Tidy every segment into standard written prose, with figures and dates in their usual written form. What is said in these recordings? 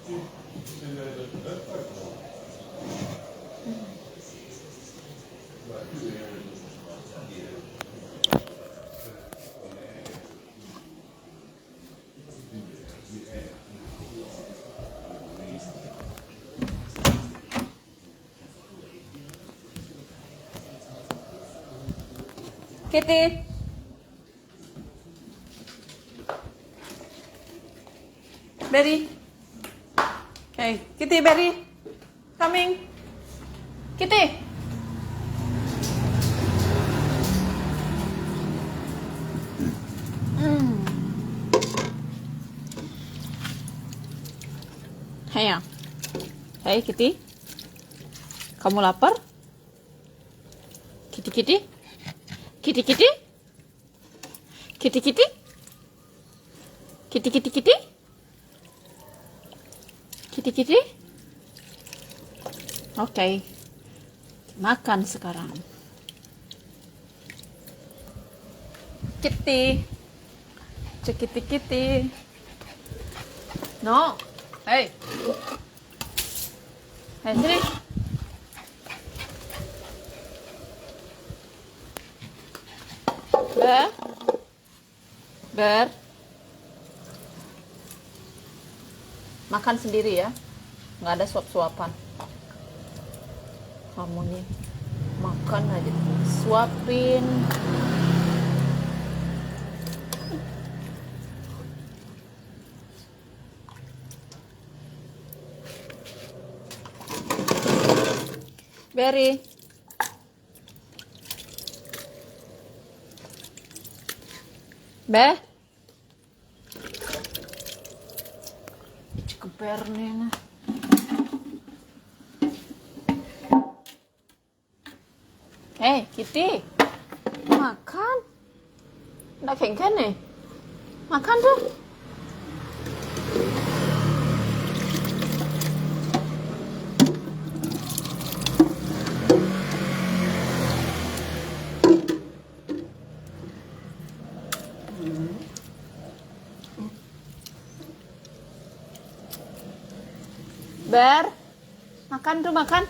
Kitty. Berry. Hey, Kitty, Berry. Coming. Kitty. Hey ya. Hey, Kitty. Kamu lapar? Kitty, Kitty. Kitty, Kitty. Kitty, Kitty. Kitty, Kitty, Kitty. Kitty, Kitty. Oke. Makan sekarang. Kitty. Kitty, Kitty. No. Hey. Hey, sini. Ber. Ber. Makan sendiri ya. Nggak ada suap-suapan. Kamu nih makan aja. Suapin. Berry. Be. Keber nih. Hey, Kitty. Makan. Nggak kengken nih. Makan tuh. Ber, makan tuh, makan.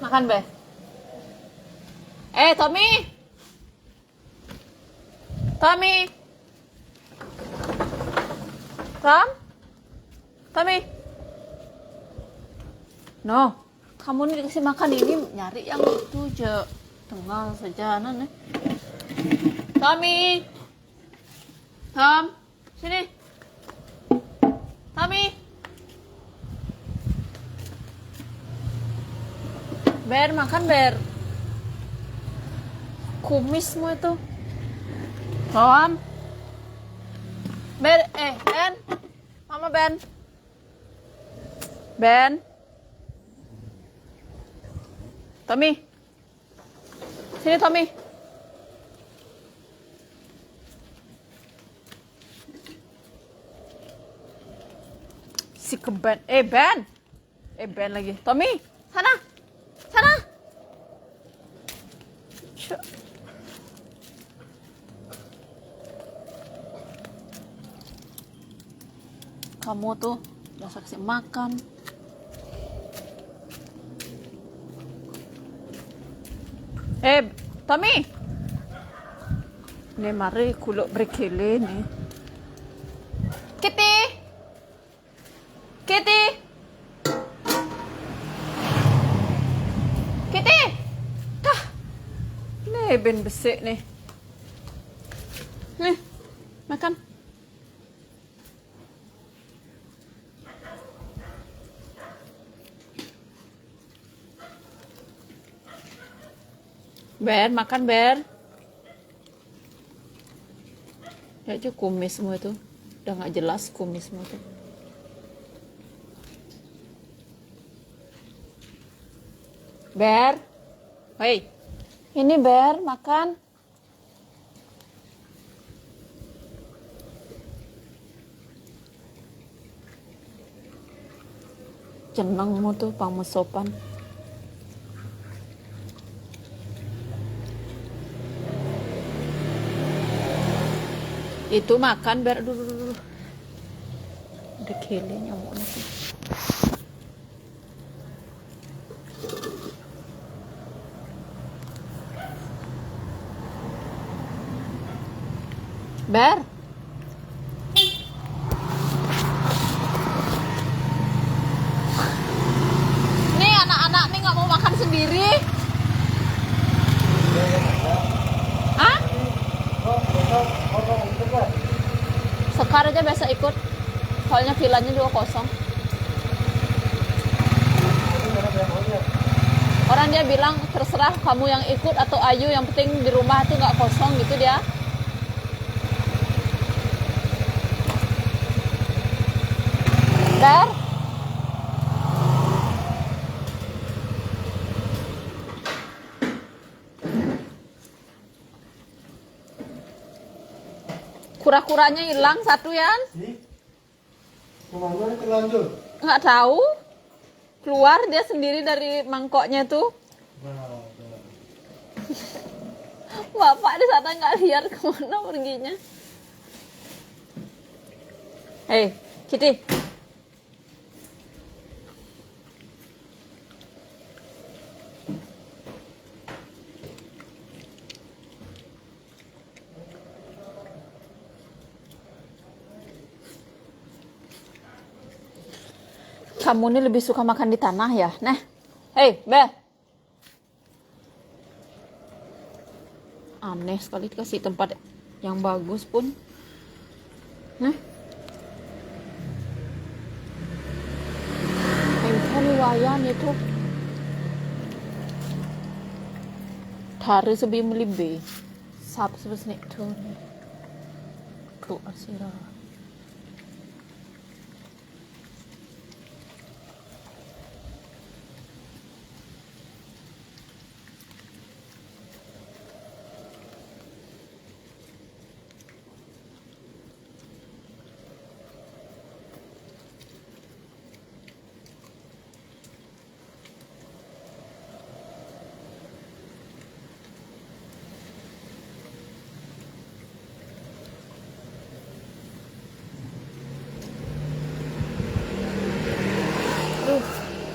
Makan, Ber. Tommy. Tommy. Tom? Tommy. No, kamu nih dikasih makan ini nyari yang itu aja. Tengah saja nih. Tommy. Tom, sini. Tommy. Ber, makan, Ber. Kumismu itu. Tom. Ben. Mama Ben. Ben. Tommy. Sini, Tommy. Si keben. Ben. Ben lagi. Tommy, sana. Sana. Kamu tuh udah saksi makan. Tommy. Nih mari kuluk berkele nih. Kitty. Kitty. Kitty. Tah. Nih ben besik nih. Nih, makan. Ber, makan, Ber. Ya aja kumis semua itu. Udah gak jelas kumis semua tuh. Ber. Hei. Ini Ber, makan. Jenengmu tuh pangmesopan. Itu makan biar dulu. Udah kele nyamuknya sih. Ber. Nih anak-anak nih nggak mau makan sendiri. Hah? Sekar aja biasa ikut. Soalnya villanya juga kosong. Orang dia bilang terserah kamu yang ikut atau Ayu, yang penting di rumah tuh nggak kosong gitu dia. Dar. Kura-kuranya hilang satu ya? Kemana terlanjur? Nggak tahu. Keluar dia sendiri dari mangkoknya tuh. Nah, Bapak di sana nggak lihat kemana perginya. Hei, Kitty. Kamu ini lebih suka makan di tanah ya? Nah, hei, Bel. Aneh sekali dikasih tempat yang bagus pun. Nah. Empel wayan itu. Thari sebi melibe. Sap sebesnek tuh. Tuh asira.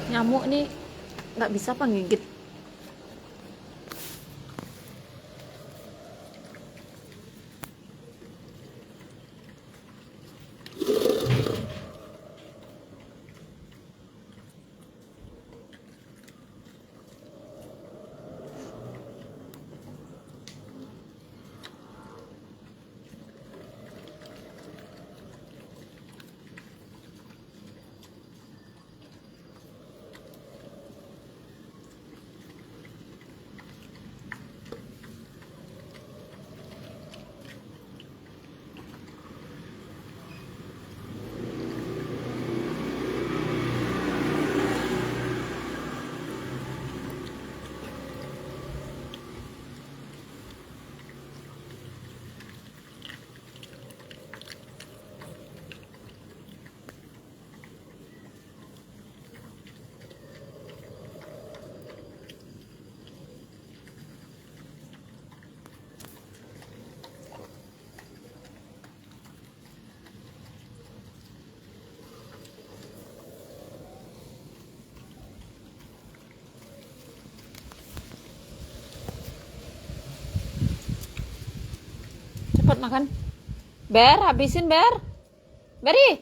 Nyamuk nih nggak bisa apa gigit. Cepat makan. Ber, habisin Ber. Beri.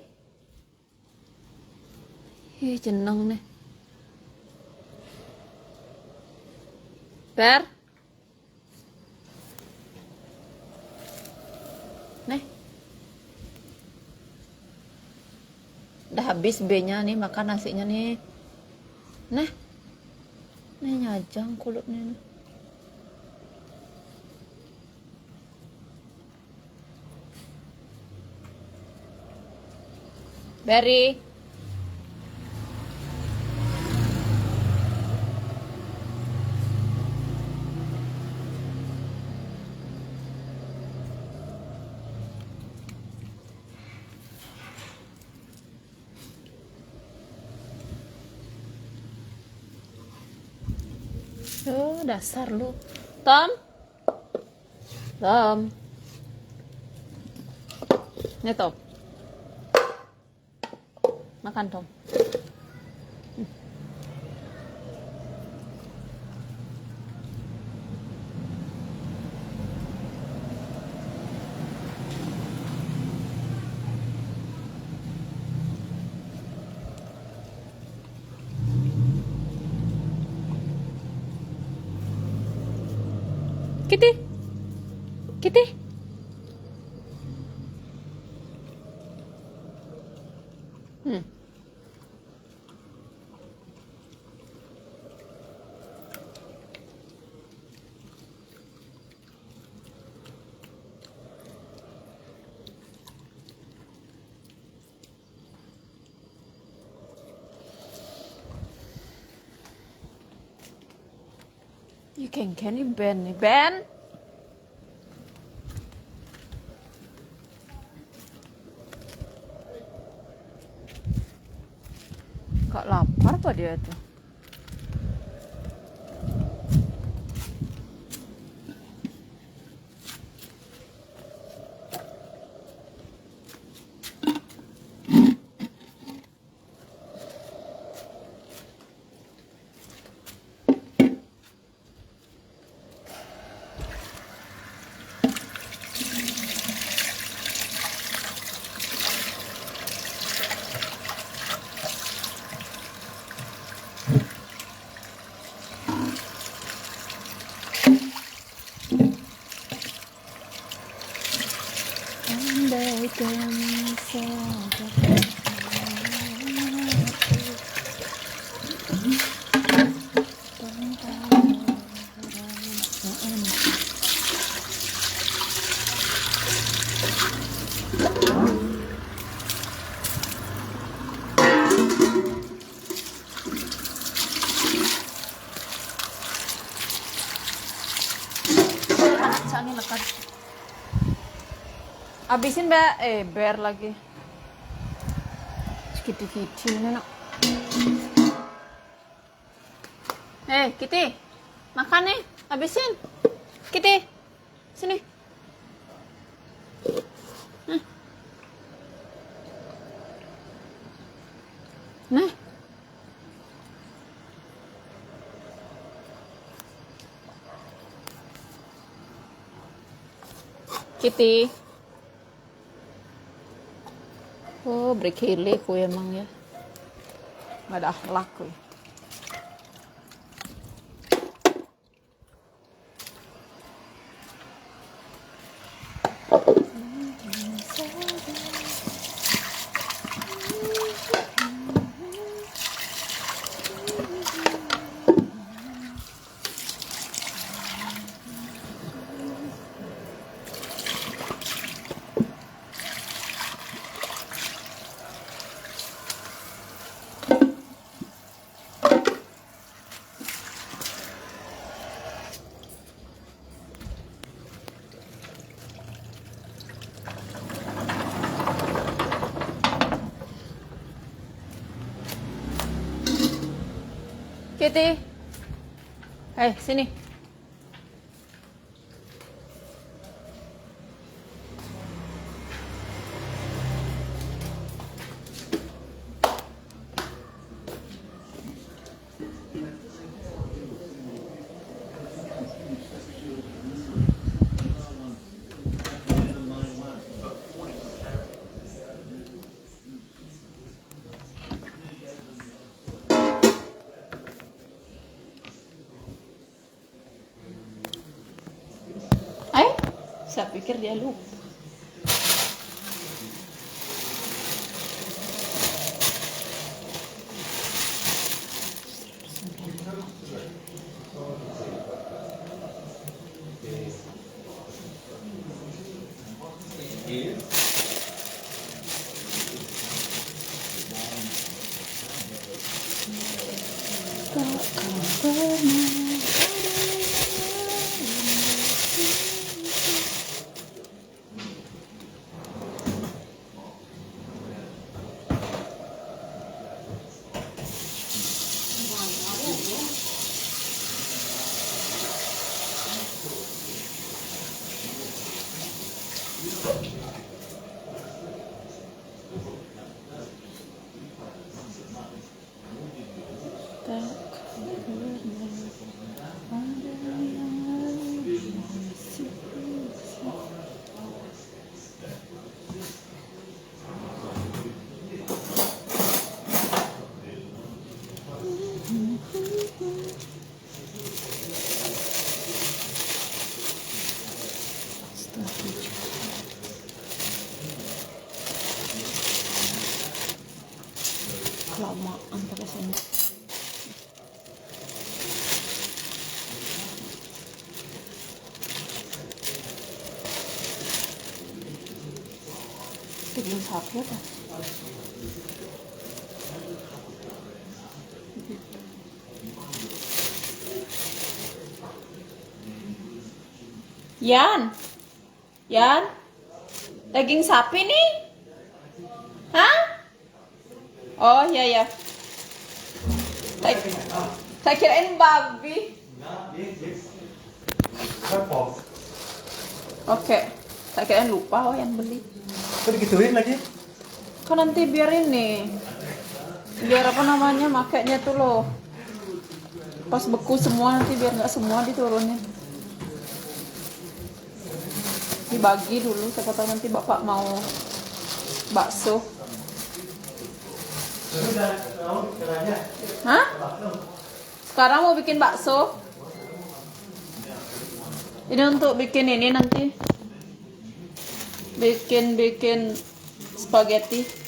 Ih, jeneng nih. Ber. Nih. Udah habis B-nya nih, makan nasinya nih. Nah. Nih nyajang kulitnya nih. Berry. Oh, dasar lu. Tom. Tom. Nih Tom, makan Tom. Kitty, Kitty. You can you Ben? Ben? Kok lapar apa dia tuh? Andai kami saja. Sani lekat. Abisin mbak, ber lagi. Kiti-kiti nak. Kitty, makan nih, habisin. Kitty, sini. Nah. Kitty. Oh, berkele ku emang ya. Nggak ada akhlak ku. Kitty, sini. Saya pikir dia lupa. Kelamaan pakai sendok. Daging sapi apa? Yan, Yan, daging sapi nih? Hah? Oh iya ya. Saya kirain babi. Oke, saya kirain lupa yang beli. Kok digituin lagi? Kan nanti biar ini, biar apa namanya makainya tuh loh. Pas beku semua nanti biar nggak semua diturunin. Dibagi dulu, siapa tahu nanti bapak mau bakso. Hah? Sekarang mau bikin bakso? Ini untuk bikin ini nanti. Bikin spaghetti.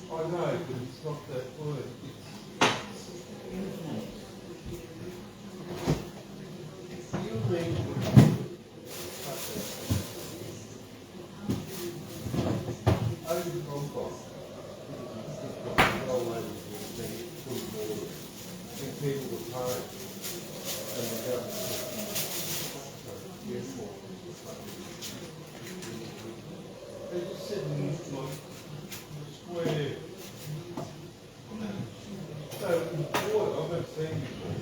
I know, but it's not that word. Over the compost. People were tired and the government they just sit in like square. So water, I've never seen before.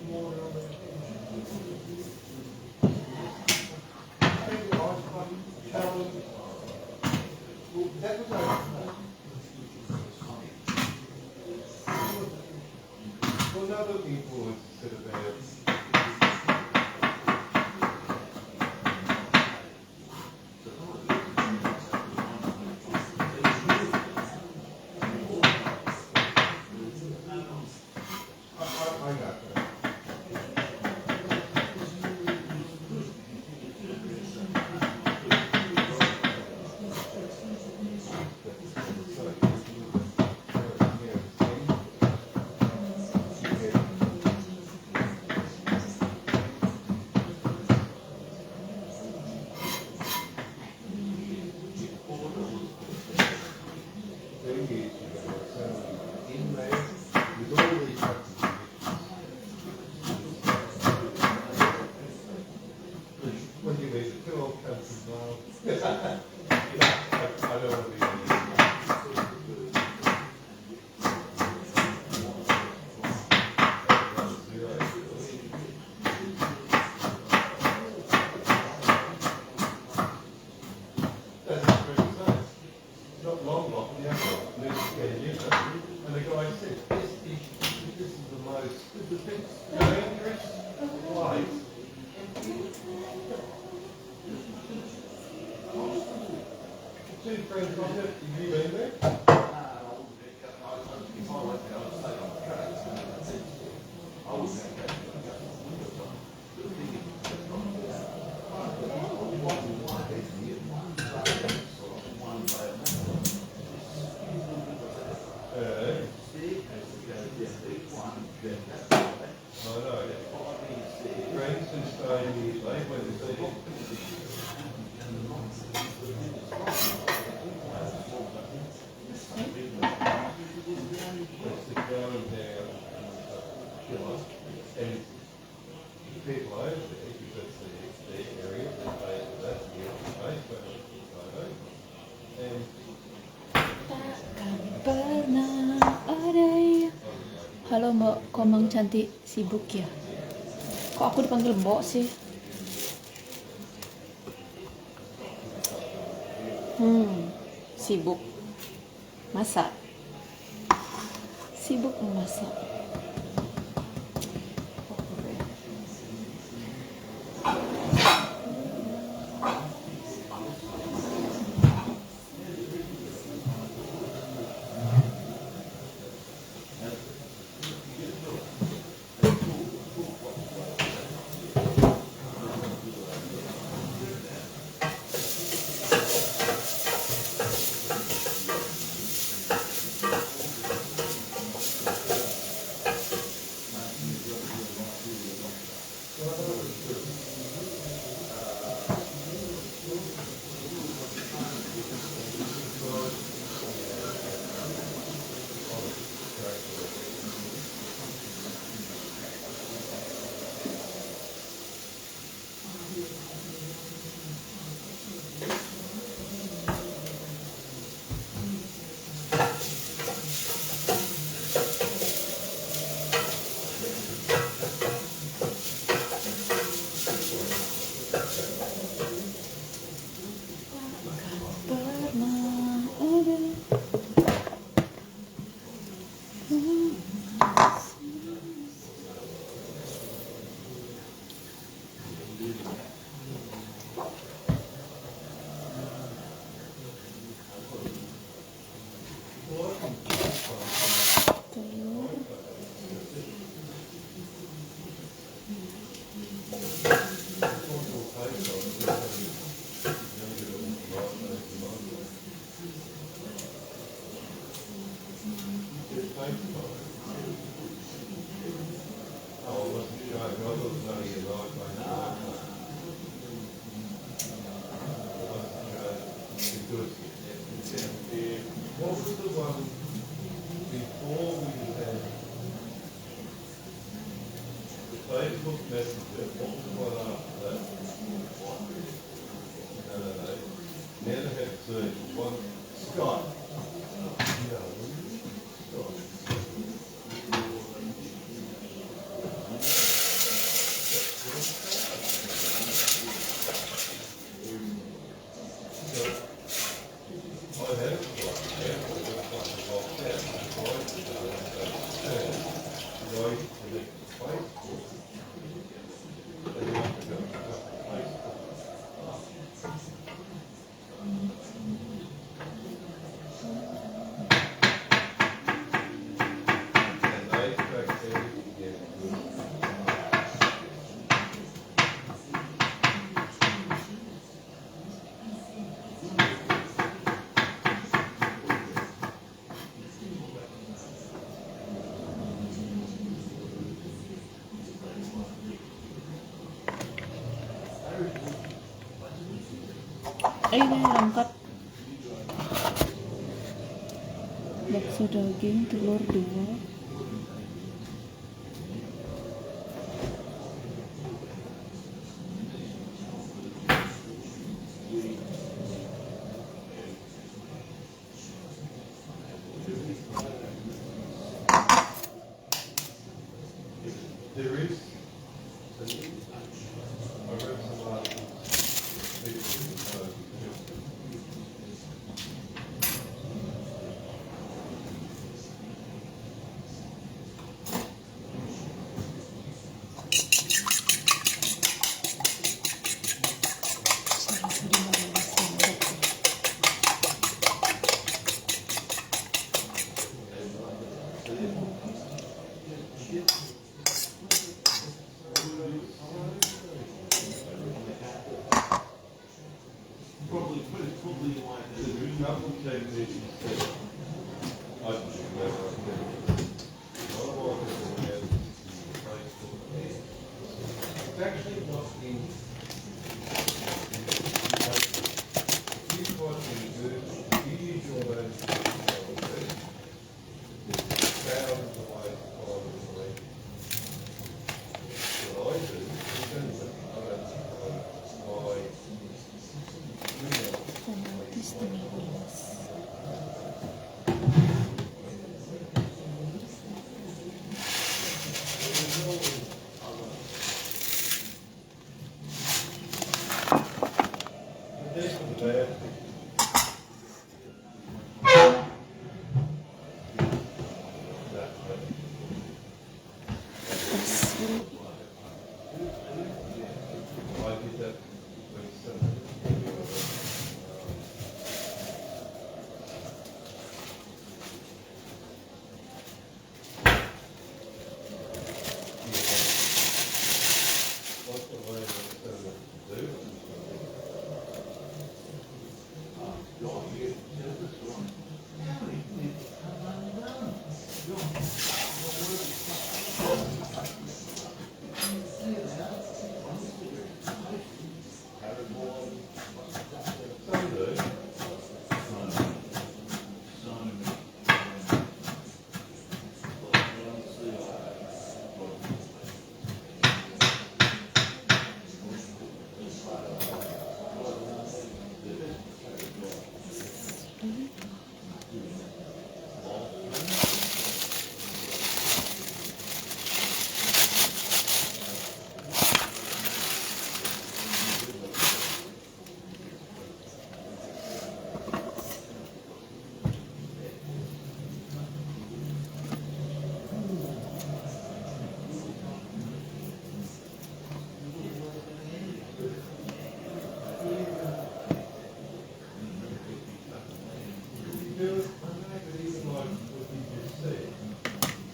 Water on it. Maybe ice cream, showers. Well, that was okay. Well, another influence said about I got that. When you leave, two old countries now. I don't want to be And the guy said, this is the most, the dangerous place. Two friends on it, have you been there? I know. Friends who stay here, they went to see it. It's the going down killer. And people over there, because it's their area, that's the place, but I know. And Takkan pernah ada yang... Halo Mbak Komang cantik, sibuk ya? Kok aku dipanggil Mbok sih? Sibuk masak. Sibuk memasak. What was the one before we had the Facebook Messenger? What was the one after that? No. Never had search. One Skype. No. Ini angkat bakso daging telur 2. There is. I read some articles. It's actually not in. Here's what you do. You use your own technology. There's thousands of ways to follow the lead. What I do is I don't my email. このテストに入ります。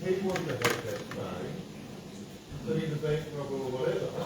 He wanted to have that money, so he's a bank robber or whatever.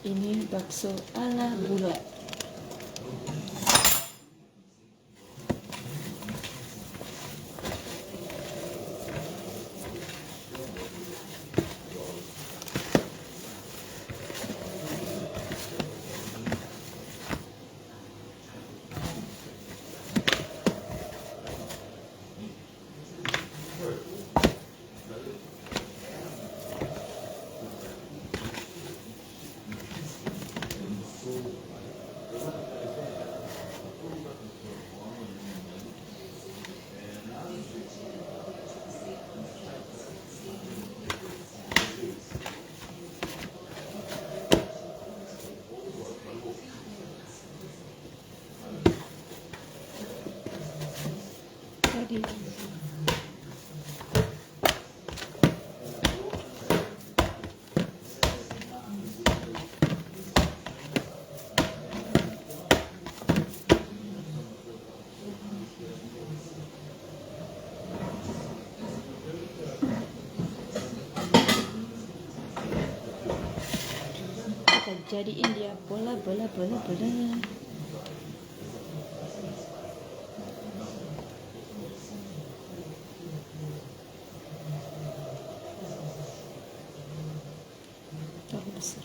Ini bakso ala bulat. Okay. Kita jadiin dia bola. Terlalu besar.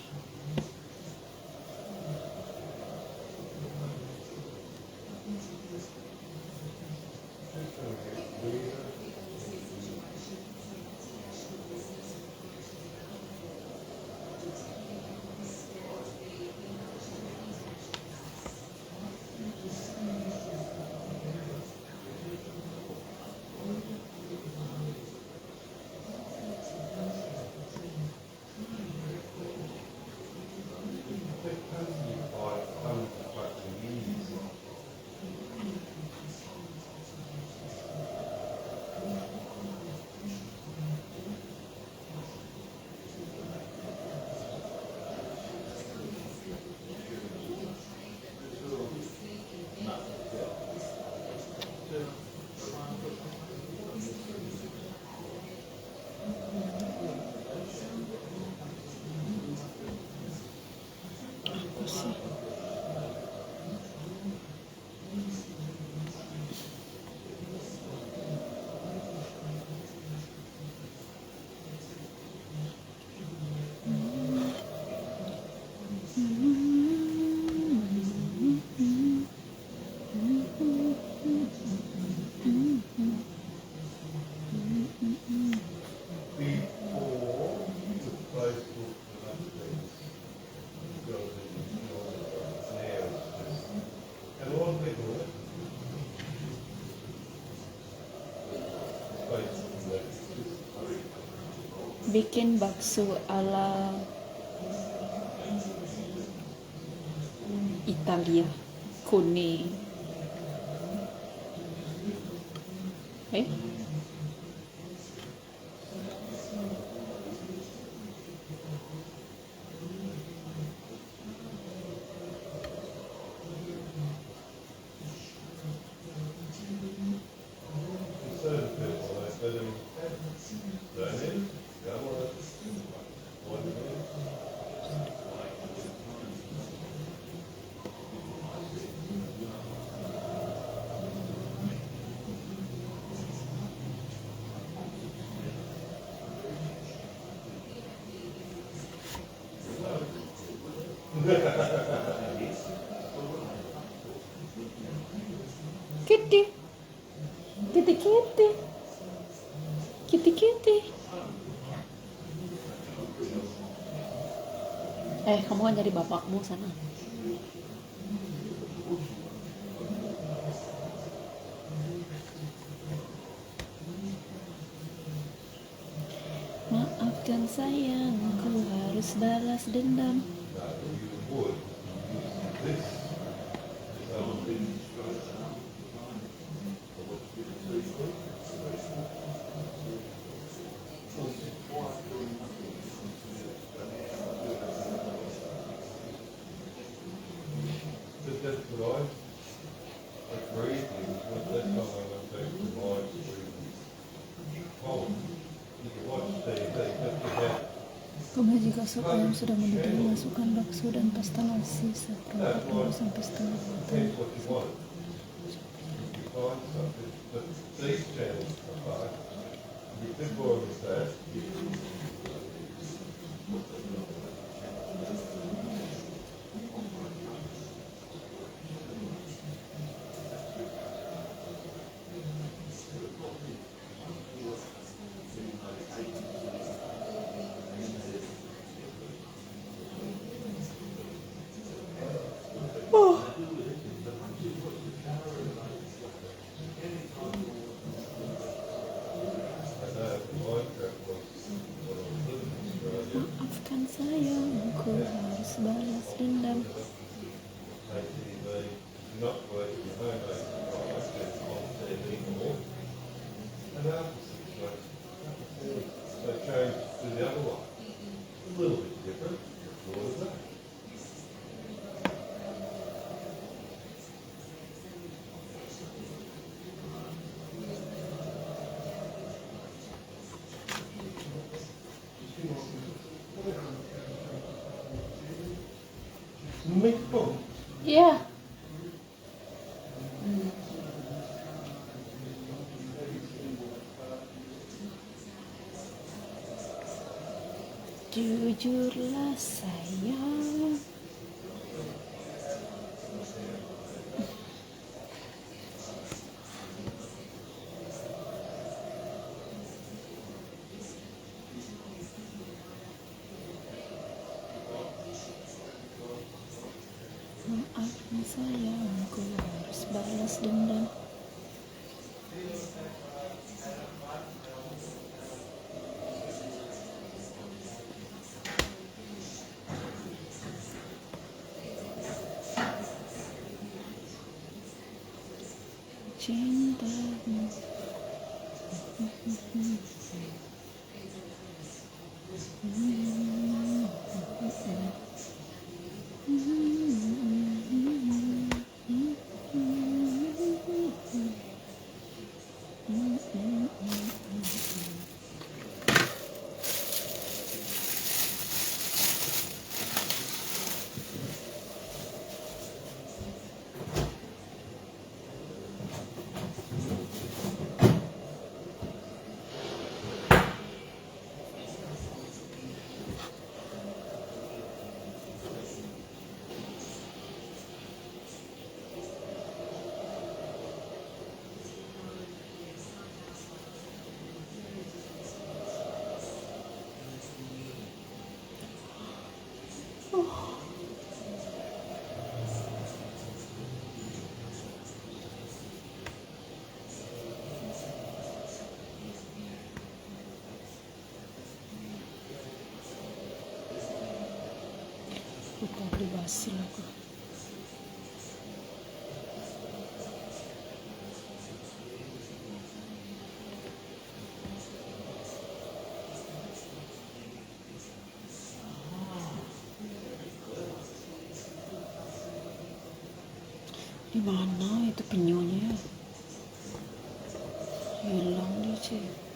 Apa sih? Bikin bakso ala Italia kuning. Kitty. Kamu kan jadi bapakmu sana. Maafkan sayang, aku harus balas dendam. That's what I agreed with. That's how I went back to my home. You can watch TV, but you have Coba jika sop ayam sudah mendidih, masukkan bakso dan pasta nasi seperempat sampai setengah matang. depends what you want. You find something, but these channels are fine. You can boil with that. I know, Minecraft was make a book? Yeah. Jujurlah sayang. Maafkan sayangku, harus balas dendam. Cintamu. Lupa beli basil aku. Di mana itu penyunya? Hilang dia, Cik.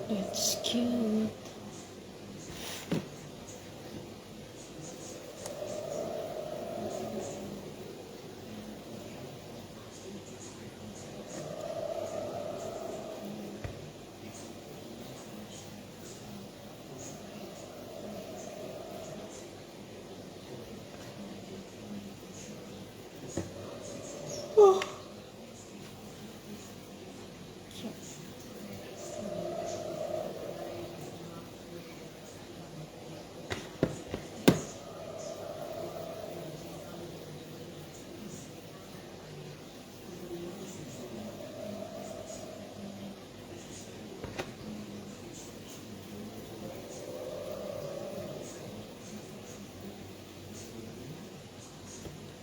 That's cute.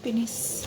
Finish.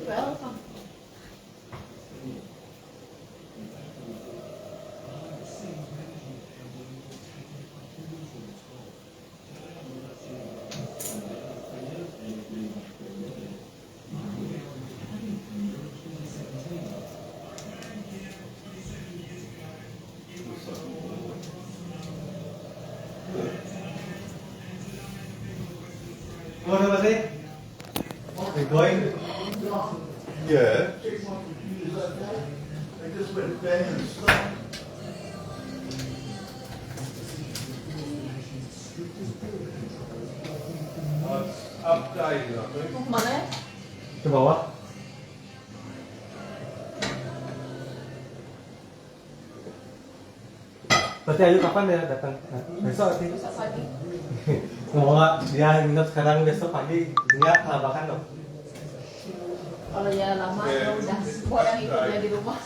Welcome. What was it? We're going. Yeah. I just went bang and stopped. Updated, I think. Mana ya? Ke bawah. Berarti Ayu kapan ya datang? Nah, besok nanti. Besok pagi. Semoga dia nginep sekarang besok pagi dia kelabakan dong. Kalau ya lama ya udah buat yang ikutnya di rumah.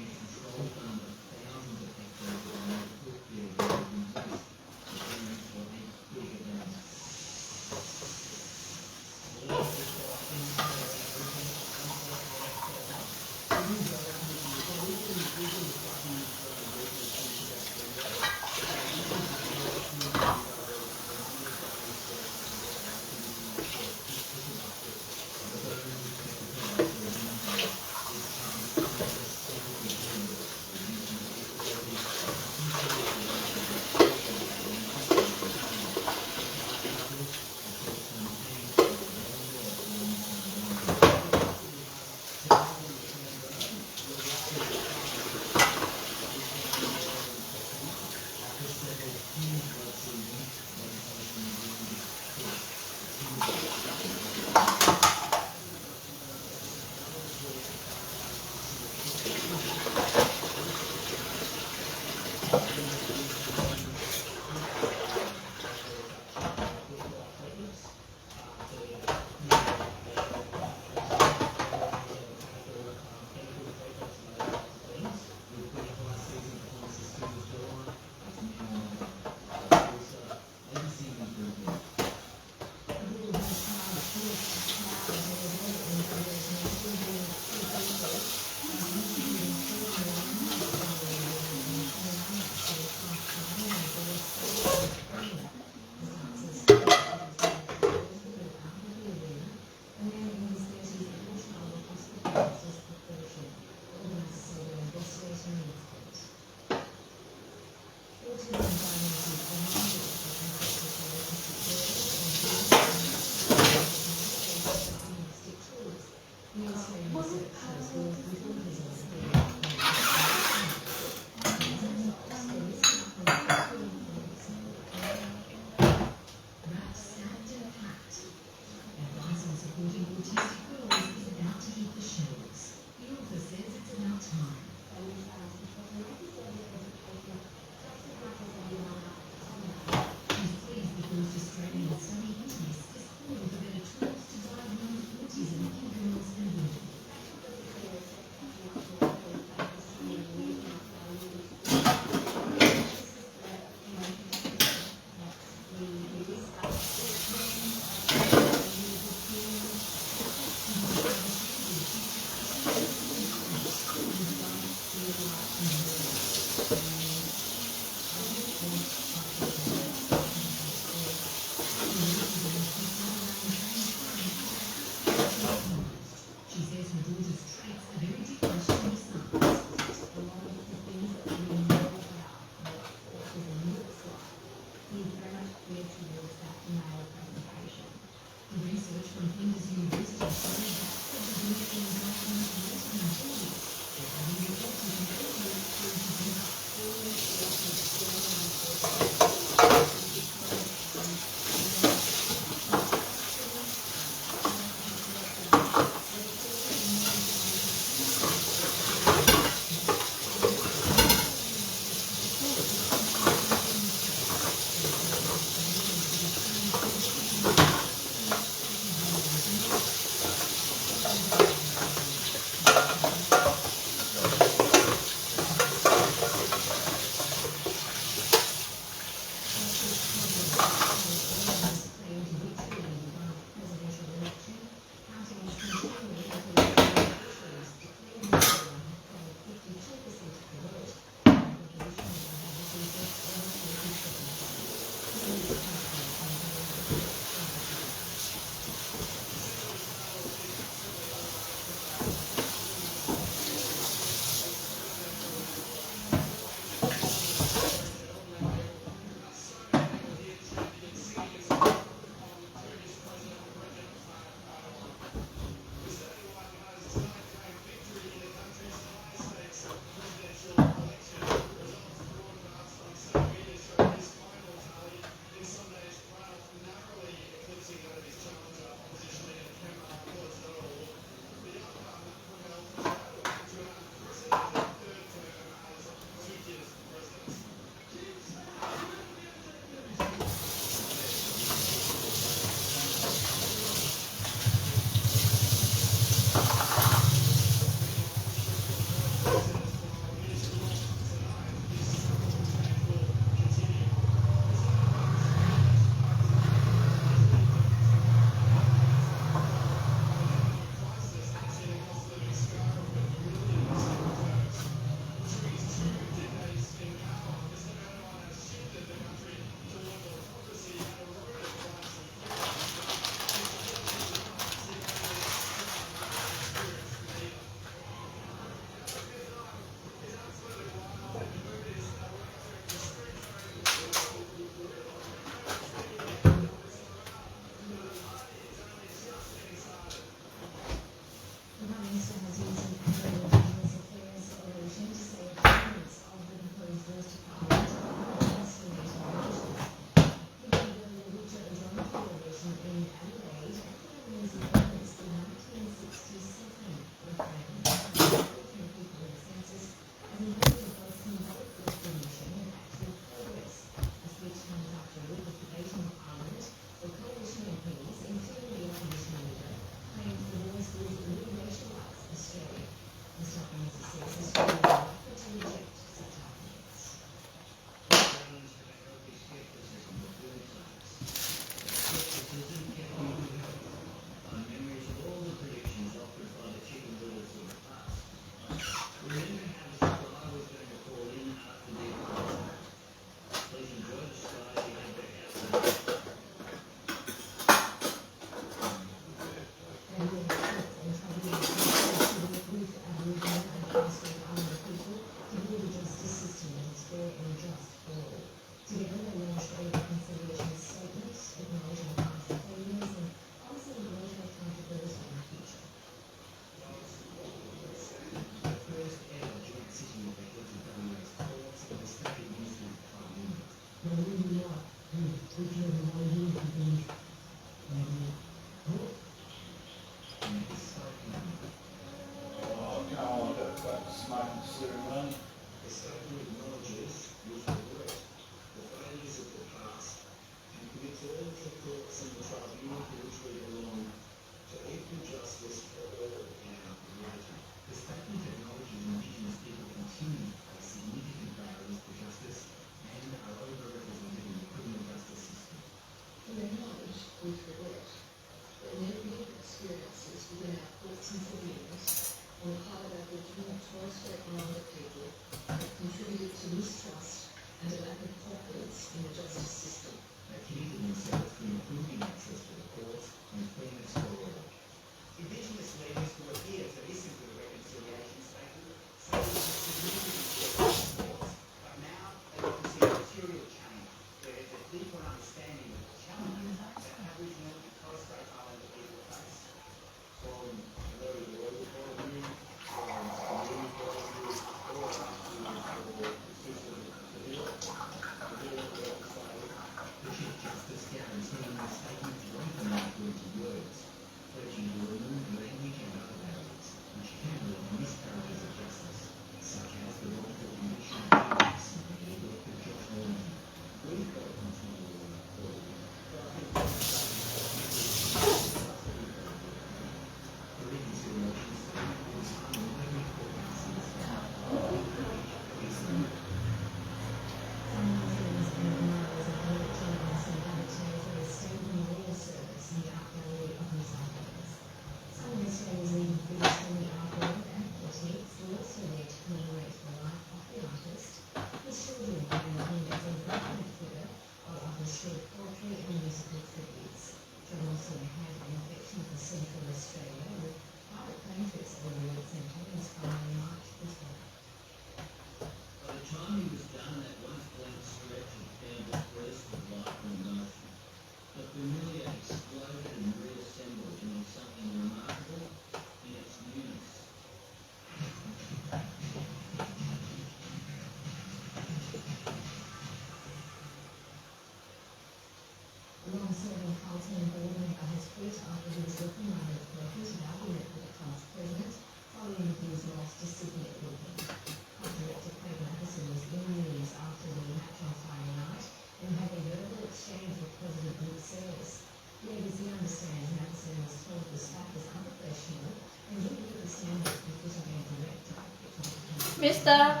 Mister,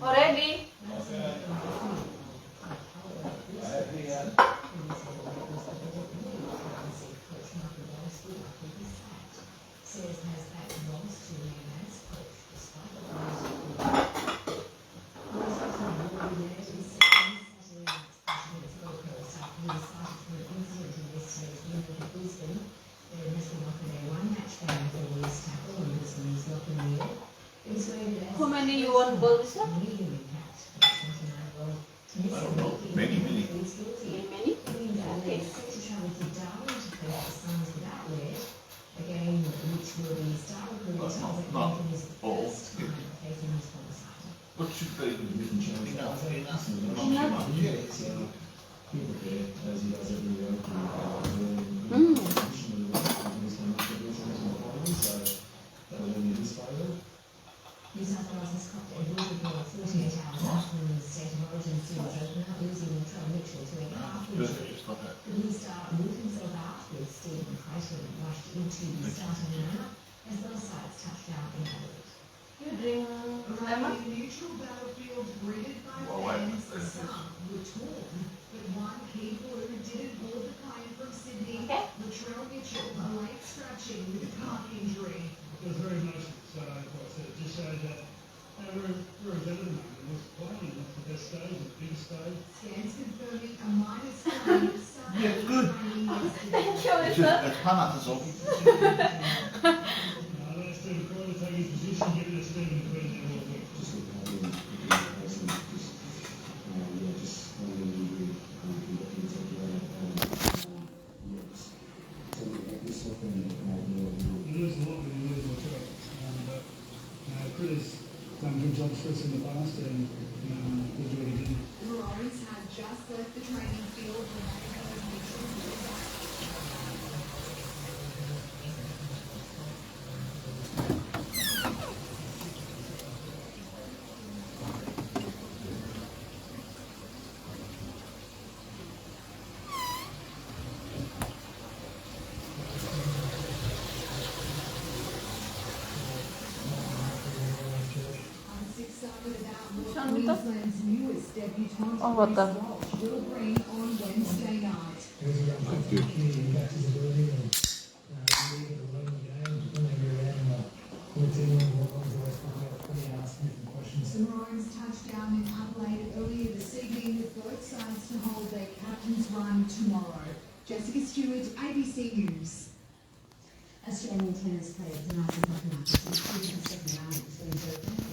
already? How many you want balls? Many, many. Many? Okay. Not all. What should they do? Enough. New South Wales has copped a ruling law 48 hours after the state of origin seals open up, losing Latrell Mitchell to a half-injury. The Blue Star ruled himself out with Stephen Crichton rushed into the starting lineup as both sides touched down in Adelaide. You drink lemon? A neutral battlefield greeted by Well, wait, fans, that's- some were torn, but one key blue didn't board the plane from Sydney. Okay. Latrell Mitchell, a leg scratching with a calf injury. It was very nice, it just showed that we're a veteran and was playing. That's the best stage, the big stage. Scans confirming a minus sign of Yeah, good. Thank you, It's Mister. just, it's fun, that's all. Let Stephen Croy take his position, give it to Stephen Quinn and we'll You lose a lot when you lose a lot. Chris done good jobs for us in the past and we'll do it again. Lawrence had just left the training field when Saan ito? Queensland's newest debutante Oh, what the? will bring on Wednesday night. St. Lawrence touched down Jessica Stewart, ABC News. Australian tennis player Dimitrov Papadakis improved in the second round in Berlin.